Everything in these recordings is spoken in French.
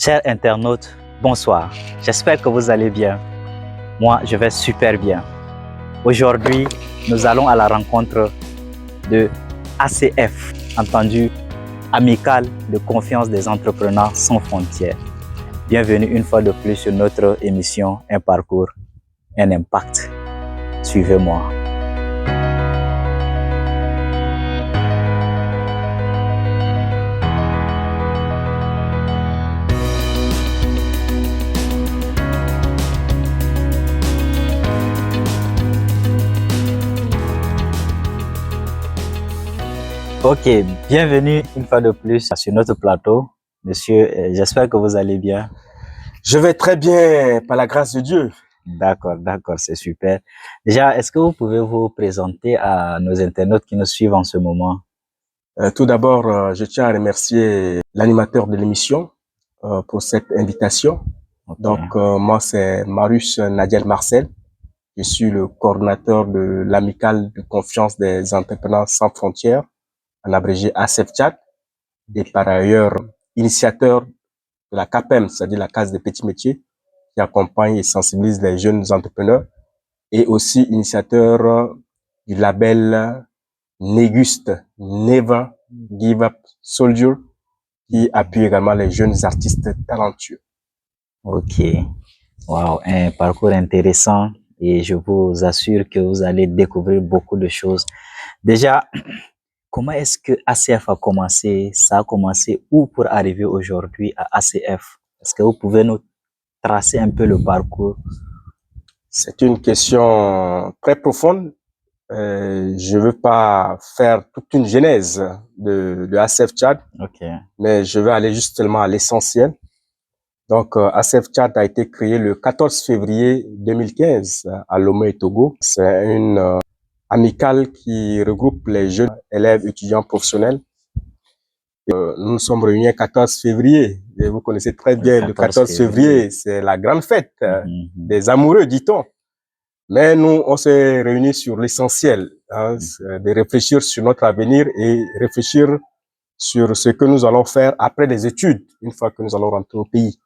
Chers internautes, bonsoir. J'espère que vous allez bien. Moi, je vais super bien. Aujourd'hui, nous allons à la rencontre de ACF, entendu Amicale de confiance des entrepreneurs sans frontières. Bienvenue une fois de plus sur notre émission Un parcours, un impact. Suivez-moi. Ok, bienvenue une fois de plus sur notre plateau. Monsieur, j'espère que vous allez bien. Je vais très bien, par la grâce de Dieu. D'accord, c'est super. Déjà, est-ce que vous pouvez vous présenter à nos internautes qui nous suivent en ce moment? Tout d'abord, je tiens à remercier l'animateur de l'émission pour cette invitation. Okay. Donc, moi, c'est Marius Nadiel Marcel. Je suis le coordinateur de l'Amicale de confiance des entrepreneurs sans frontières, en abrégé ACF-Tchad, et par ailleurs initiateur de la CAPEM, c'est-à-dire la Case des petits métiers, qui accompagne et sensibilise les jeunes entrepreneurs, et aussi initiateur du label Néguste, Never Give Up Soldier, qui appuie également les jeunes artistes talentueux. Ok, wow, un parcours intéressant et je vous assure que vous allez découvrir beaucoup de choses. Déjà, comment est-ce que ACF a commencé? Ça a commencé où pour arriver aujourd'hui à ACF? Est-ce que vous pouvez nous tracer un peu le parcours? C'est une question très profonde. Je veux pas faire toute une genèse de ACF Tchad, mais je vais aller justement à l'essentiel. Donc, ACF Tchad a été créé le 14 février 2015 à Lomé, Togo. C'est une amicale qui regroupe les jeunes élèves, étudiants, professionnels. Nous sommes réunis le 14 février. Et vous connaissez très bien le 14 février. C'est la grande fête des amoureux, dit-on. Mais nous, on s'est réunis sur l'essentiel, hein, de réfléchir sur notre avenir et réfléchir sur ce que nous allons faire après les études, une fois que nous allons rentrer au pays.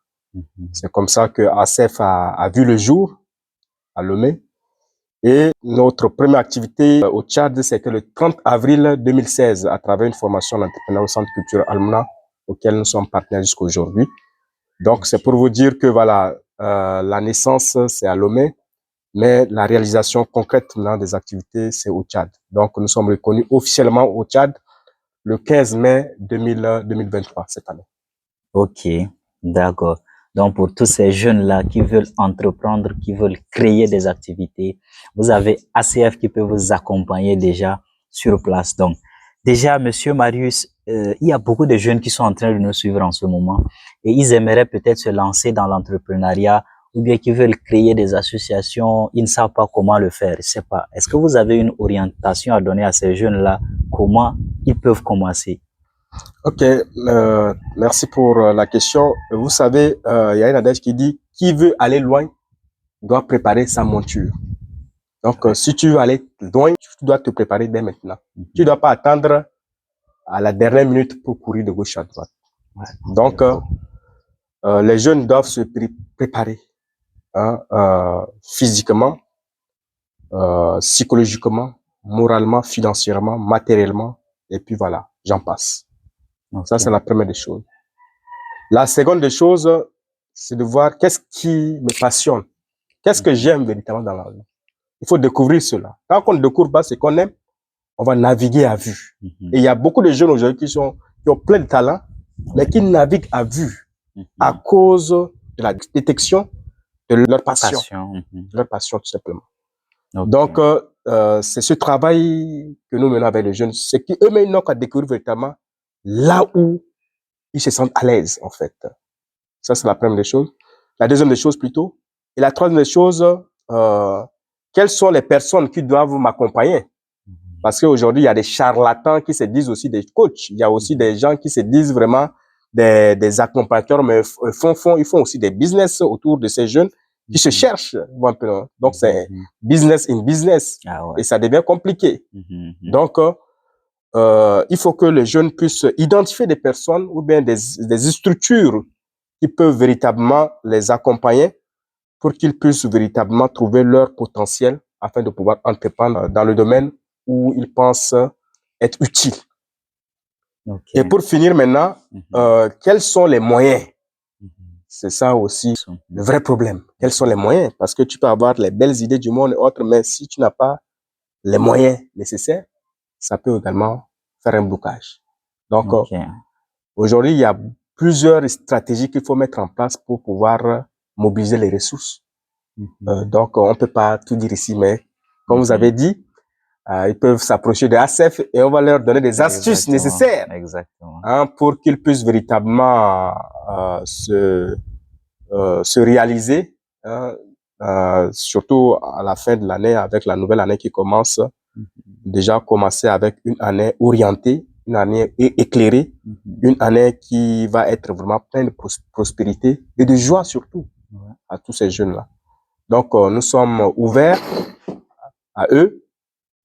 C'est comme ça que ACF a vu le jour à Lomé. Et notre première activité au Tchad, c'était le 30 avril 2016, à travers une formation d'entrepreneur au Centre culturel Almna, auquel nous sommes partenaires jusqu'à aujourd'hui. Donc, c'est pour vous dire que voilà, la naissance, c'est à Lomé. Mais la réalisation concrète des activités, c'est au Tchad. Donc, nous sommes reconnus officiellement au Tchad le 15 mai 2023, cette année. Ok, d'accord. Donc, pour tous ces jeunes-là qui veulent entreprendre, qui veulent créer des activités, vous avez ACF qui peut vous accompagner déjà sur place. Donc, déjà, Monsieur Marius, il y a beaucoup de jeunes qui sont en train de nous suivre en ce moment et ils aimeraient peut-être se lancer dans l'entrepreneuriat ou bien qui veulent créer des associations, ils ne savent pas comment le faire. Je sais pas. Est-ce que vous avez une orientation à donner à ces jeunes-là? Comment ils peuvent commencer? Ok, merci pour la question. Vous savez, il y a une adage qui dit « Qui veut aller loin doit préparer sa monture ». Donc, si tu veux aller loin, tu dois te préparer dès maintenant. Tu ne dois pas attendre à la dernière minute pour courir de gauche à droite. Donc, les jeunes doivent se préparer, hein, physiquement, psychologiquement, moralement, financièrement, matériellement, et puis voilà, j'en passe. Okay. Ça, c'est la première des choses. La seconde des choses, c'est de voir qu'est-ce qui me passionne. Qu'est-ce que j'aime véritablement dans la vie. Il faut découvrir cela. Quand on ne découvre pas ce qu'on aime, on va naviguer à vue. Et il y a beaucoup de jeunes aujourd'hui qui ont plein de talents, mais qui naviguent à vue à cause de la détection de leur passion. De leur passion, tout simplement. Okay. Donc, c'est ce travail que nous menons avec les jeunes. C'est qu'eux-mêmes n'ont qu'à découvrir véritablement là où ils se sentent à l'aise, en fait. Ça, c'est la première des choses. La deuxième des choses, plutôt. Et la troisième des choses, quelles sont les personnes qui doivent m'accompagner? Parce qu'aujourd'hui, il y a des charlatans qui se disent aussi des coachs. Il y a aussi des gens qui se disent vraiment des accompagnateurs, mais ils font aussi des business autour de ces jeunes qui se cherchent. Donc, c'est business in business. Ah ouais. Et ça devient compliqué. Donc, il faut que les jeunes puissent identifier des personnes ou bien des structures qui peuvent véritablement les accompagner pour qu'ils puissent véritablement trouver leur potentiel afin de pouvoir entreprendre dans le domaine où ils pensent être utiles. Et pour finir maintenant, quels sont les moyens? C'est ça aussi le vrai problème. Quels sont les moyens? Parce que tu peux avoir les belles idées du monde et autres, mais si tu n'as pas les moyens nécessaires, ça peut également faire un blocage. Donc, aujourd'hui, il y a plusieurs stratégies qu'il faut mettre en place pour pouvoir mobiliser les ressources. Donc, on ne peut pas tout dire ici, mais comme vous avez dit, ils peuvent s'approcher de ACF et on va leur donner des astuces nécessaires pour qu'ils puissent véritablement se réaliser, surtout à la fin de l'année, avec la nouvelle année qui commence. Déjà commencer avec une année orientée, une année éclairée, une année qui va être vraiment pleine de prospérité et de joie surtout à tous ces jeunes-là. Donc, nous sommes ouverts à eux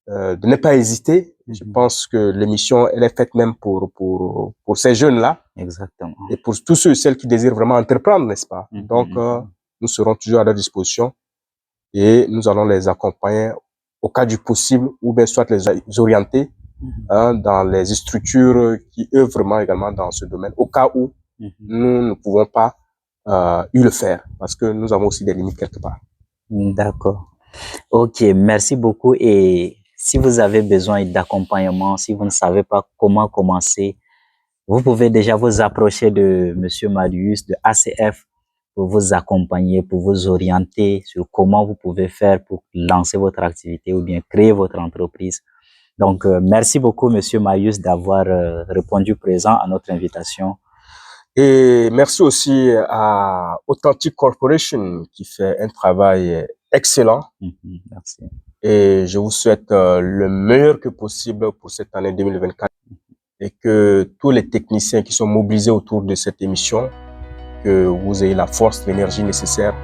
de ne pas hésiter. Je pense que l'émission, elle est faite même pour ces jeunes-là. Exactement. Et pour tous ceux et celles qui désirent vraiment entreprendre, n'est-ce pas? Donc, nous serons toujours à leur disposition et nous allons les accompagner au cas du possible ou bien soit les orienter dans les structures qui œuvrent vraiment également dans ce domaine au cas où nous ne pouvons pas le faire parce que nous avons aussi des limites quelque part. D'accord. Ok, merci beaucoup. Et si vous avez besoin d'accompagnement, si vous ne savez pas comment commencer, vous pouvez déjà vous approcher de Monsieur Marius de ACF pour vous accompagner, pour vous orienter sur comment vous pouvez faire pour lancer votre activité ou bien créer votre entreprise. Donc, merci beaucoup, Monsieur Marius, d'avoir répondu présent à notre invitation. Et merci aussi à Authentic Corporation qui fait un travail excellent. Merci. Et je vous souhaite le meilleur que possible pour cette année 2024 et que tous les techniciens qui sont mobilisés autour de cette émission, que vous ayez la force, l'énergie nécessaire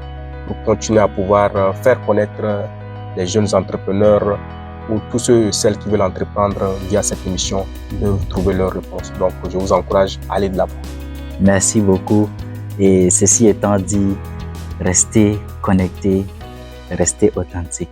pour continuer à pouvoir faire connaître les jeunes entrepreneurs ou tous ceux et celles qui veulent entreprendre via cette émission de trouver leur réponse. Donc, je vous encourage à aller de l'avant. Merci beaucoup. Et ceci étant dit, restez connectés, restez authentiques.